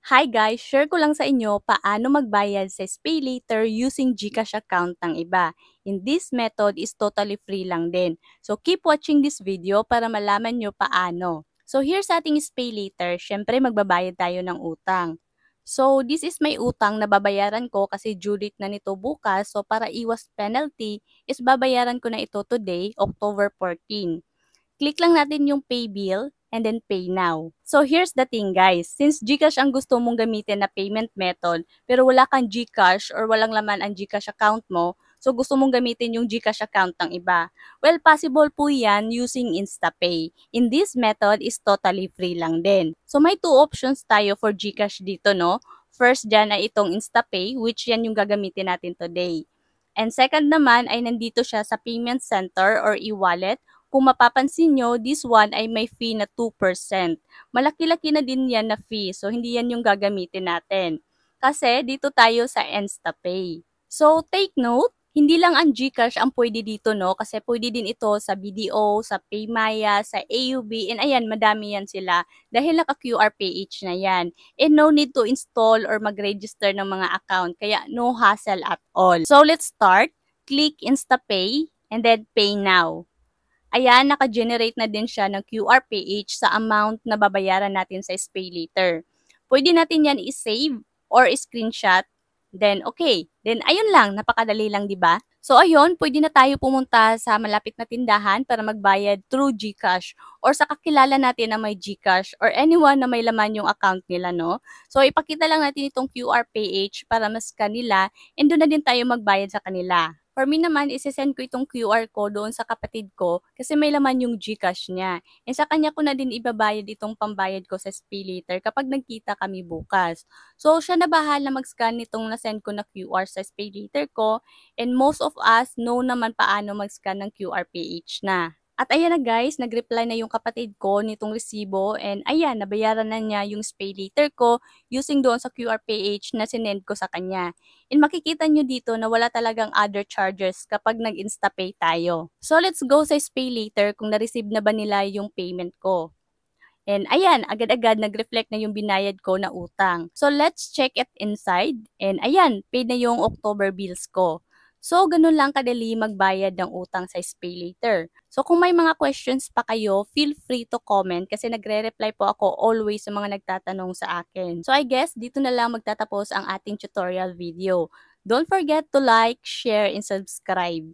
Hi guys! Share ko lang sa inyo paano magbayad sa SpayLater using GCash account ng iba. In this method is totally free lang din. So keep watching this video para malaman nyo paano. So here sa ating SpayLater, syempre magbabayad tayo ng utang. So this is my utang na babayaran ko kasi due date na nito bukas. So para iwas penalty is babayaran ko na ito today, October 14. Click lang natin yung pay bill and then pay now. So here's the thing guys, since GCash ang gusto mong gamitin na payment method pero wala kang GCash or walang laman ang GCash account mo, so gusto mong gamitin yung GCash account ng iba. Well, possible po yan using InstaPay. In this method is totally free lang din. So may two options tayo for GCash dito, no? First dyan ay itong InstaPay, which yan yung gagamitin natin today. And second naman ay nandito siya sa payment center or e-wallet. Kung mapapansin nyo, this one ay may fee na 2%. Malaki-laki na din yan na fee, so hindi yan yung gagamitin natin. Kasi dito tayo sa InstaPay. So take note, hindi lang ang GCash ang pwede dito, no? Kasi pwede din ito sa BDO, sa Paymaya, sa AUB, and ayan, madami yan sila. Dahil naka-QR PH na yan. And no need to install or mag-register ng mga account, kaya no hassle at all. So let's start. Click InstaPay, and then Pay Now. Ayan, naka-generate na din siya ng QR PH sa amount na babayaran natin sa SpayLater. Pwede natin yan i-save or i-screenshot. Then, okay. Then, ayun lang. Napakadali lang, di ba? So, ayun, pwede na tayo pumunta sa malapit na tindahan para magbayad through GCash or sa kakilala natin na may GCash or anyone na may laman yung account nila, no? So, ipakita lang natin itong QR PH para mas kanila and doon na din tayo magbayad sa kanila. For me naman, isi-send ko itong QR ko doon sa kapatid ko kasi may laman yung GCash niya. And sa kanya ko na din ibabayad itong pambayad ko sa SpayLater kapag nagkita kami bukas. So, siya na bahala mag-scan nitong na-send ko na QR sa SpayLater ko. And most of us know naman paano mag-scan ng QR PH na. At ayan na guys, nag-reply na yung kapatid ko nitong resibo and ayan, nabayaran na niya yung SpayLater ko using doon sa QR PH na sinend ko sa kanya. And makikita nyo dito na wala talagang other charges kapag nag-InstaPay tayo. So let's go sa SpayLater kung na-receive na ba nila yung payment ko. And ayan, agad-agad nag-reflect na yung binayad ko na utang. So let's check it inside. And ayan, paid na yung October bills ko. So, ganun lang kadali magbayad ng utang sa SpayLater. So, kung may mga questions pa kayo, feel free to comment kasi nagre-reply po ako always sa mga nagtatanong sa akin. So, I guess dito na lang magtatapos ang ating tutorial video. Don't forget to like, share, and subscribe.